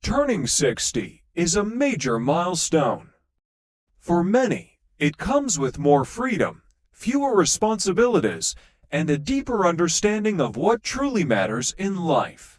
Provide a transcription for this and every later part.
Turning 60 is a major milestone. For many, it comes with more freedom, fewer responsibilities, and a deeper understanding of what truly matters in life.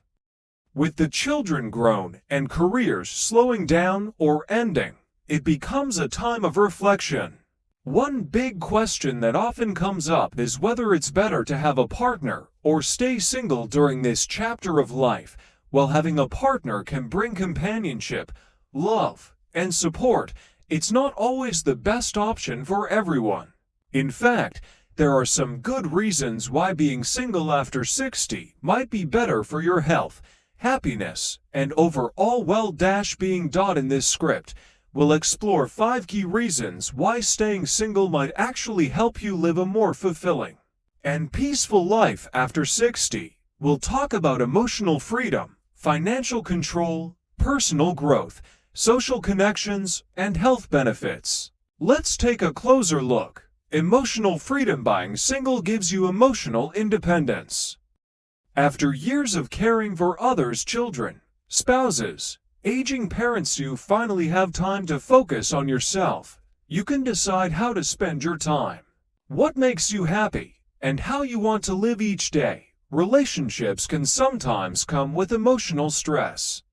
With the children grown and careers slowing down or ending, it becomes a time of reflection. One big question that often comes up is whether it's better to have a partner or stay single during this chapter of life. While having a partner can bring companionship, love, and support, it's not always the best option for everyone. In fact, there are some good reasons why being single after 60 might be better for your health, happiness, and overall well-being. In this script, we'll explore 5 key reasons why staying single might actually help you live a more fulfilling and peaceful life after 60. We'll talk about emotional freedom, financial control, personal growth, social connections, and health benefits. Let's take a closer look. Emotional freedom. Being single gives you emotional independence. After years of caring for others' children, spouses, aging parents, you finally have time to focus on yourself. You can decide how to spend your time, what makes you happy, and how you want to live each day. Relationships can sometimes come with emotional stress.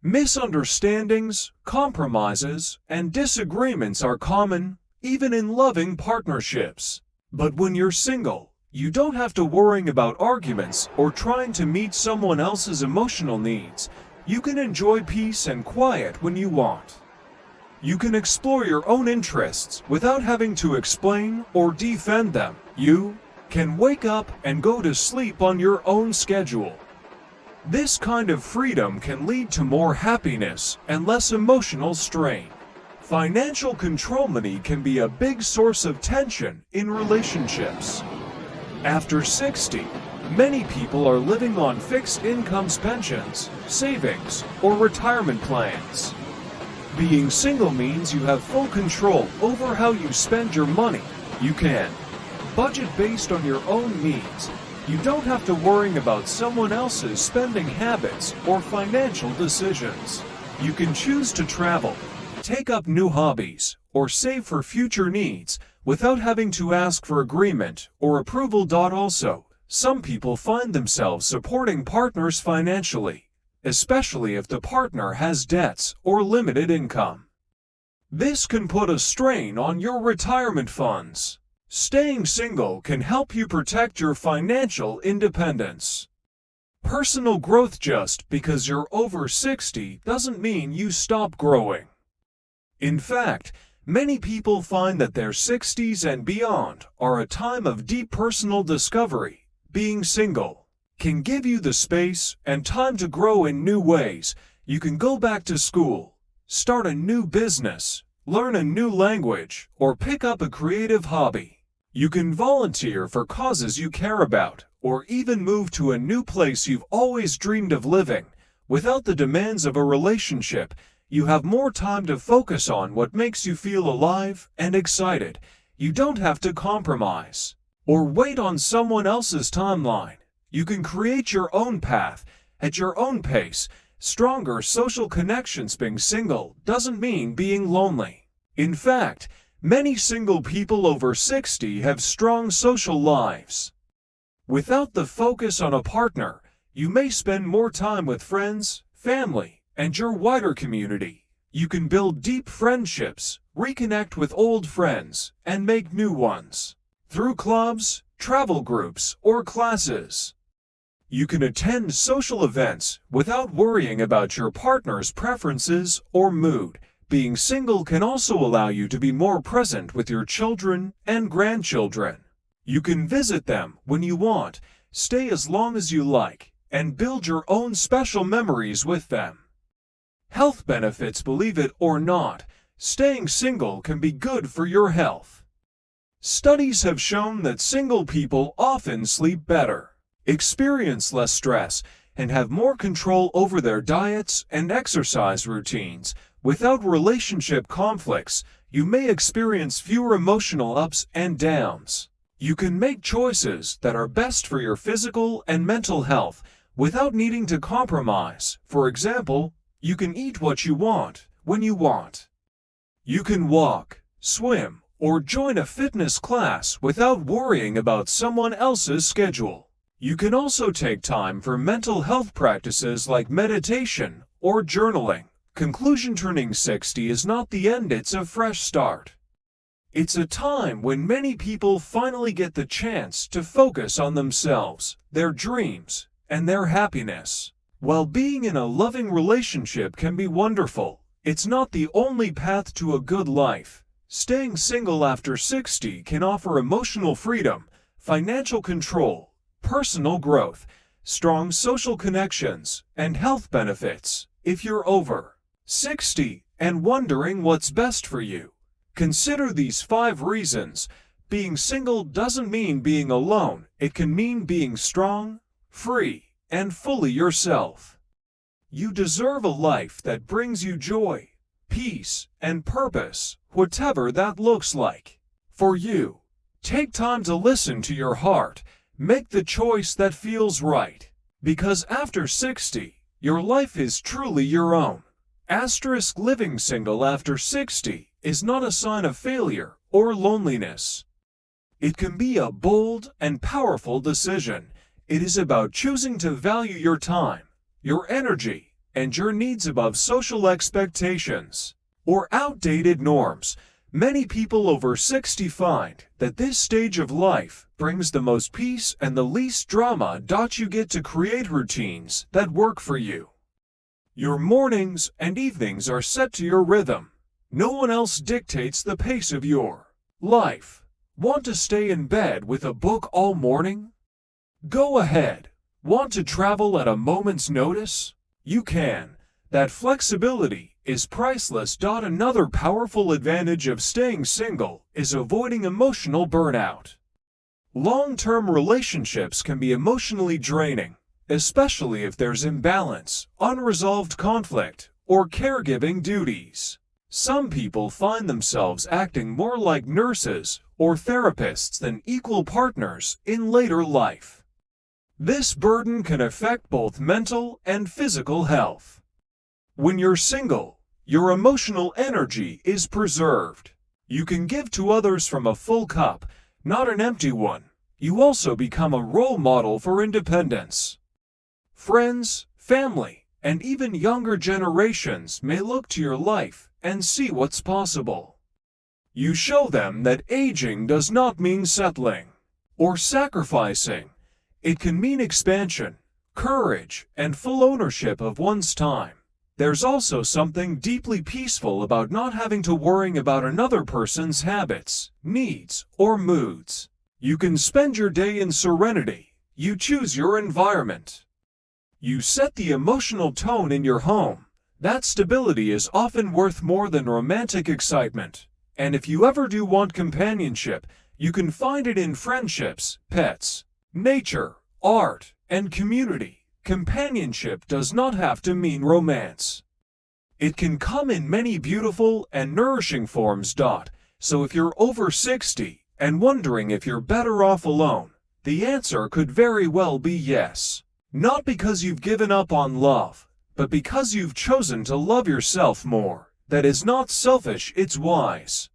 Misunderstandings, compromises, and disagreements are common, even in loving partnerships. But when you're single, you don't have to worry about arguments or trying to meet someone else's emotional needs. You can enjoy peace and quiet when you want. You can explore your own interests without having to explain or defend them. You can wake up and go to sleep on your own schedule. This kind of freedom can lead to more happiness and less emotional strain. Financial control. Money can be a big source of tension in relationships. After 60, many people are living on fixed incomes, pensions, savings, or retirement plans. Being single means you have full control over how you spend your money. You can budget based on your own needs. You don't have to worry about someone else's spending habits or financial decisions. You can choose to travel, take up new hobbies, or save for future needs without having to ask for agreement or approval. Also, some people find themselves supporting partners financially, especially if the partner has debts or limited income. This can put a strain on your retirement funds. Staying single can help you protect your financial independence. Personal growth. Just because you're over 60 doesn't mean you stop growing. In fact, many people find that their 60s and beyond are a time of deep personal discovery. Being single can give you the space and time to grow in new ways. You can go back to school, start a new business, learn a new language, or pick up a creative hobby. You can volunteer for causes you care about, or even move to a new place you've always dreamed of living. Without the demands of a relationship, you have more time to focus on what makes you feel alive and excited. You don't have to compromise or wait on someone else's timeline. You can create your own path at your own pace. Stronger social connections. Being single doesn't mean being lonely. In fact, many single people over 60 have strong social lives. Without the focus on a partner, you may spend more time with friends, family, and your wider community. You can build deep friendships, reconnect with old friends, and make new ones through clubs, travel groups, or classes. You can attend social events without worrying about your partner's preferences or mood. Being single can also allow you to be more present with your children and grandchildren. You can visit them when you want, stay as long as you like, and build your own special memories with them. Health benefits. Believe it or not, staying single can be good for your health. Studies have shown that single people often sleep better, experience less stress, and have more control over their diets and exercise routines. Without relationship conflicts, you may experience fewer emotional ups and downs. You can make choices that are best for your physical and mental health without needing to compromise. For example, You can eat what you want, when you want. You can walk, swim, or join a fitness class without worrying about someone else's schedule. You can also take time for mental health practices like meditation or journaling. Conclusion: turning 60 is not the end, it's a fresh start. It's a time when many people finally get the chance to focus on themselves, their dreams, and their happiness. While being in a loving relationship can be wonderful, it's not the only path to a good life. Staying single after 60 can offer emotional freedom, financial control, personal growth, strong social connections, and health benefits. If you're over 60 and wondering what's best for you, consider these 5 reasons. Being single doesn't mean being alone. It can mean being strong, free, and fully yourself. You deserve a life that brings you joy, peace, and purpose, whatever that looks like. For you, take time to listen to your heart. Make the choice that feels right. Because after 60, your life is truly your own. Living single after 60 is not a sign of failure or loneliness. It can be a bold and powerful decision. It is about choosing to value your time, your energy, and your needs above social expectations or outdated norms. Many people over 60 find that this stage of life brings the most peace and the least drama. You get to create routines that work for you. Your mornings and evenings are set to your rhythm. No one else dictates the pace of your life. Want to stay in bed with a book all morning? Go ahead. Want to travel at a moment's notice? You can. That flexibility is priceless. Another powerful advantage of staying single is avoiding emotional burnout. Long-term relationships can be emotionally draining, especially if there's imbalance, unresolved conflict, or caregiving duties. Some people find themselves acting more like nurses or therapists than equal partners in later life. This burden can affect both mental and physical health. When you're single, your emotional energy is preserved. You can give to others from a full cup, not an empty one. You also become a role model for independence. Friends, family, and even younger generations may look to your life and see what's possible. You show them that aging does not mean settling or sacrificing. It can mean expansion, courage, and full ownership of one's time. There's also something deeply peaceful about not having to worry about another person's habits, needs, or moods. You can spend your day in serenity. You choose your environment. You set the emotional tone in your home. That stability is often worth more than romantic excitement. And if you ever do want companionship, you can find it in friendships, pets, nature, art, and community. Companionship does not have to mean romance. It can come in many beautiful and nourishing forms. So if you're over 60 and wondering if you're better off alone, the answer could very well be yes. Not because you've given up on love, but because you've chosen to love yourself more. That is not selfish, it's wise.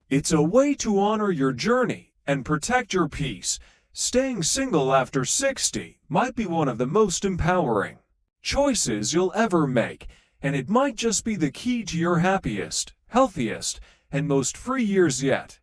It's a way to honor your journey and protect your peace. Staying single after 60 might be one of the most empowering choices you'll ever make, and it might just be the key to your happiest, healthiest, and most free years yet.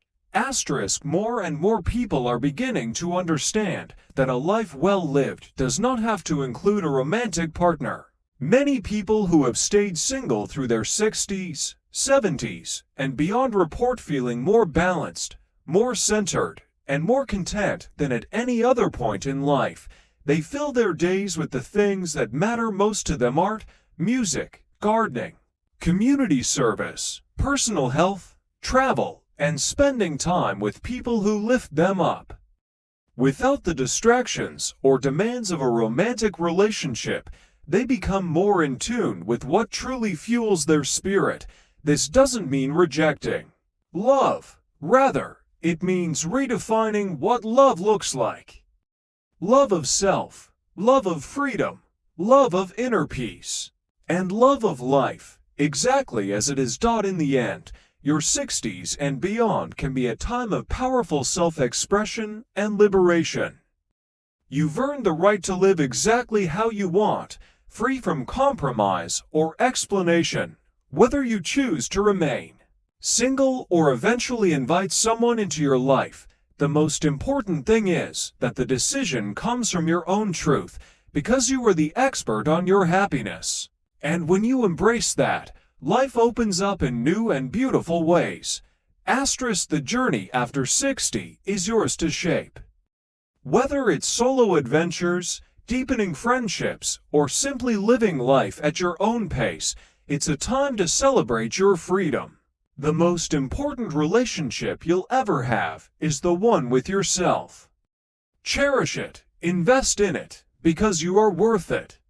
More and more people are beginning to understand that a life well lived does not have to include a romantic partner. Many people who have stayed single through their 60s, 70s, and beyond report feeling more balanced, more centered, and more content than at any other point in life. They fill their days with the things that matter most to them: art, music, gardening, community service, personal health, travel, and spending time with people who lift them up. Without the distractions or demands of a romantic relationship, they become more in tune with what truly fuels their spirit. This doesn't mean rejecting love. Rather, it means redefining what love looks like. Love of self, love of freedom, love of inner peace. and love of life. Exactly as it is taught in the end, your 60s and beyond can be a time of powerful self-expression and liberation. You've earned the right to live exactly how you want, free from compromise or explanation, whether you choose to remain single or eventually invite someone into your life. The most important thing is that the decision comes from your own truth, because you are the expert on your happiness. And when you embrace that, life opens up in new and beautiful ways. The journey after 60 is yours to shape. Whether it's solo adventures, deepening friendships, or simply living life at your own pace, it's a time to celebrate your freedom. The most important relationship you'll ever have is the one with yourself. Cherish it, invest in it, because you are worth it.